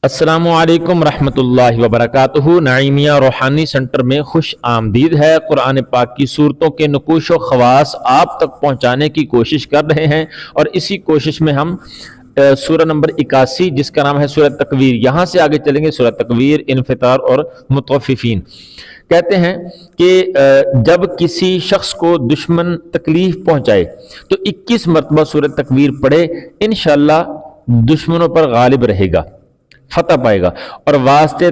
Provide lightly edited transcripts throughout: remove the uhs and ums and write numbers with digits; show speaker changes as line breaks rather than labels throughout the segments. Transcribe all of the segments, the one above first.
السلام علیکم رحمۃ اللہ وبرکاتہ۔ نعیمیہ روحانی سنٹر میں خوش آمدید ہے۔ قرآن پاک کی صورتوں کے نقوش و خواص آپ تک پہنچانے کی کوشش کر رہے ہیں، اور اسی کوشش میں ہم سورہ نمبر 81 جس کا نام ہے سورہ تکویر، یہاں سے آگے چلیں گے۔ سورہ تکویر، انفطار اور مطففین۔ کہتے ہیں کہ جب کسی شخص کو دشمن تکلیف پہنچائے تو 21 مرتبہ سورہ تکویر پڑھے، انشاءاللہ دشمنوں پر غالب رہے گا، فتح پائے گا۔ اور واسطے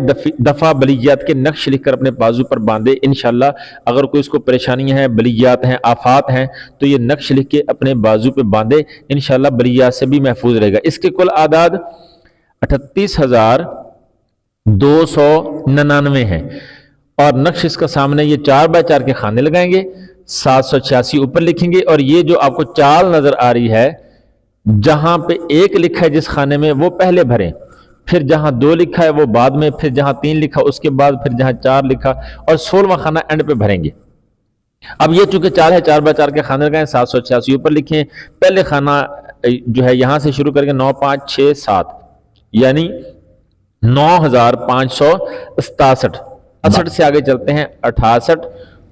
دفع بلیات کے نقش لکھ کر اپنے بازو پر باندھے، انشاءاللہ اگر کوئی اس کو پریشانیاں ہیں، بلیات ہیں، آفات ہیں، تو یہ نقش لکھ کے اپنے بازو پہ باندھے، انشاءاللہ بلیات سے بھی محفوظ رہے گا۔ اس کے کل اعداد 38,299 ہیں، اور نقش اس کا سامنے یہ 4x4 کے خانے لگائیں گے، 786 اوپر لکھیں گے، اور یہ جو آپ کو چال نظر آ رہی ہے، جہاں پہ 1 لکھا ہے جس خانے میں، وہ پہلے بھریں، پھر جہاں 2 لکھا ہے وہ بعد میں، پھر جہاں 3 لکھا اس کے بعد، پھر جہاں 4 لکھا، اور 16واں خانہ اینڈ پہ بھریں گے۔ اب یہ چونکہ 4 ہے، 4x4 کے خانے لگائیں، 786 اوپر لکھیں، پہلے خانہ جو ہے یہاں سے شروع کر کے 9 5 6 7 یعنی 9567، 68 سے آگے چلتے ہیں، 68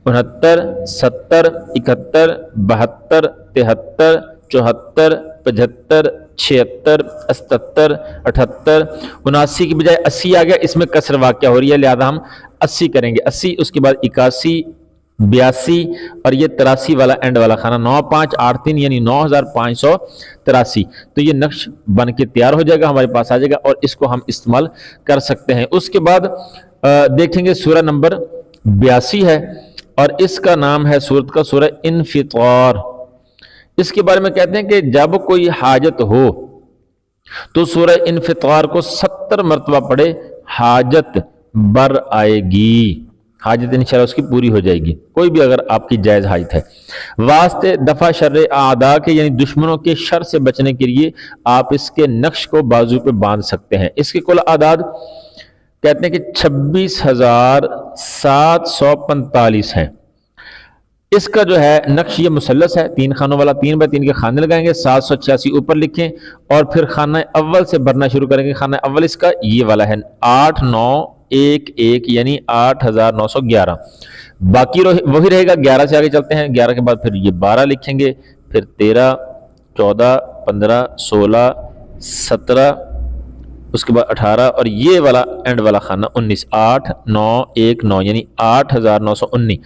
69 70 71 72 73 74 75 76 77 78 79 کی بجائے 80 آ گیا، اس میں کسر واقع ہو رہی ہے، لہذا ہم 80 کریں گے۔ 80 اس کے بعد 81 82 اور یہ 83 والا اینڈ والا خانہ 9583 یعنی 9583۔ تو یہ نقش بن کے تیار ہو جائے گا، ہمارے پاس آ جائے گا، اور اس کو ہم استعمال کر سکتے ہیں۔ اس کے بعد دیکھیں گے سورہ نمبر 82 ہے، اور اس کا نام ہے سورت کا سورہ انفطار۔ اس کے بارے میں کہتے ہیں کہ جب کوئی حاجت ہو تو سورہ انفطار کو 70 مرتبہ پڑھے، حاجت بر آئے گی، حاجت انشاءاللہ اس کی پوری ہو جائے گی، کوئی بھی اگر آپ کی جائز حاجت ہے۔ واسطے دفع شر اعداء کے یعنی دشمنوں کے شر سے بچنے کے لیے آپ اس کے نقش کو بازو پہ باندھ سکتے ہیں۔ اس کے کل اعداد کہتے ہیں کہ 26,745 ہیں۔ اس کا جو ہے نقش یہ مثلث ہے، 3 خانوں والا، 3x3 کے خانے لگائیں گے، 786 اوپر لکھیں، اور پھر خانہ اول سے بھرنا شروع کریں گے۔ خانہ اول اس کا یہ والا ہے 8911 یعنی 8911، باقی وہی رہے گا۔ 11 سے آگے چلتے ہیں، 11 کے بعد پھر یہ 12 لکھیں گے، پھر 13 14 15 16 17 اس کے بعد 18، اور یہ والا اینڈ والا خانہ 19 8919 یعنی 8919۔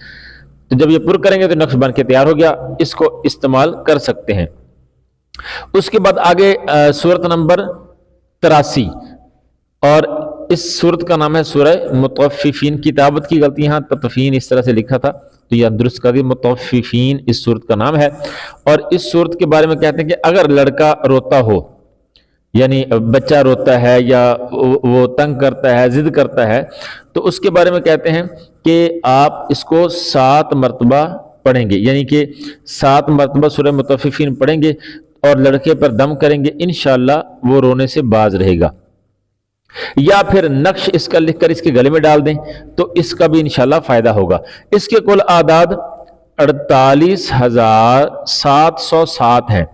تو جب یہ پر کریں گے تو نقش بن کے تیار ہو گیا، اس کو استعمال کر سکتے ہیں۔ اس کے بعد آگے سورت نمبر 83، اور اس سورت کا نام ہے سورہ مطففین۔ کتابت کی غلطی، یہاں تطفین اس طرح سے لکھا تھا تو یہ درست کر دیا، مطففین اس سورت کا نام ہے۔ اور اس سورت کے بارے میں کہتے ہیں کہ اگر لڑکا روتا ہو، یعنی بچہ روتا ہے یا وہ تنگ کرتا ہے، ضد کرتا ہے، تو اس کے بارے میں کہتے ہیں کہ آپ اس کو 7 مرتبہ پڑھیں گے، یعنی کہ 7 مرتبہ سورہ مطففین پڑھیں گے اور لڑکے پر دم کریں گے، انشاءاللہ وہ رونے سے باز رہے گا۔ یا پھر نقش اس کا لکھ کر اس کے گلے میں ڈال دیں تو اس کا بھی انشاءاللہ فائدہ ہوگا۔ اس کے کل اعداد 48,707 ہیں،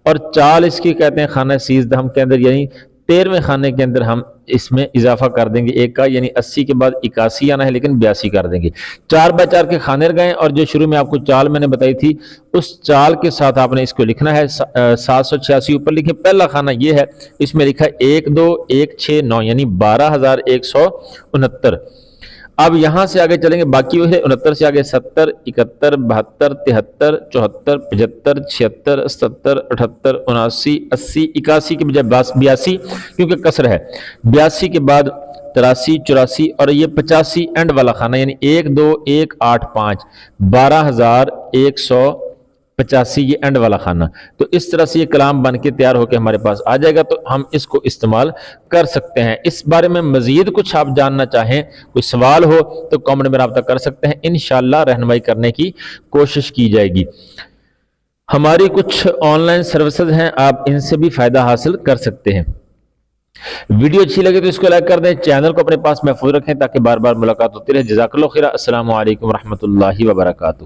اور چال اس کی کہتے ہیں خانہ 13 کے اندر، یعنی 13ویں خانے کے اندر ہم اس میں اضافہ کر دیں گے 1 کا، یعنی 80 کے بعد 81 آنا ہے لیکن 82 کر دیں گے۔ 4x4 کے خانے لگائیں، اور جو شروع میں آپ کو چال میں نے بتائی تھی اس چال کے ساتھ آپ نے اس کو لکھنا ہے۔ 786 اوپر لکھیں، پہلا خانہ یہ ہے، اس میں لکھا ہے 1 2 1 6 9 یعنی 12,169۔ اب یہاں سے آگے چلیں گے، باقی وہ ہے 69 سے آگے 70 71 72 73 74 75 76 77 78 79 80 81 کے بجائے 82 کیونکہ کسر ہے، 82 کے بعد 83 84 اور یہ 85 اینڈ والا خانہ یعنی 1 2 1 8 5 12,185 یہ اینڈ والا خانہ۔ تو اس طرح سے یہ کلام بن کے تیار ہو کے ہمارے پاس آ جائے گا، تو ہم اس کو استعمال کر سکتے ہیں۔ اس بارے میں مزید کچھ آپ جاننا چاہیں، کوئی سوال ہو تو کامنٹ میں رابطہ کر سکتے ہیں، انشاءاللہ رہنمائی کرنے کی کوشش کی جائے گی۔ ہماری کچھ آن لائن سروسز ہیں، آپ ان سے بھی فائدہ حاصل کر سکتے ہیں۔ ویڈیو اچھی لگے تو اس کو لائک کر دیں، چینل کو اپنے پاس محفوظ رکھیں تاکہ بار بار ملاقات ہوتی رہے۔ جزاک اللہ خیر، السلام علیکم ورحمۃ اللہ وبرکاتہ۔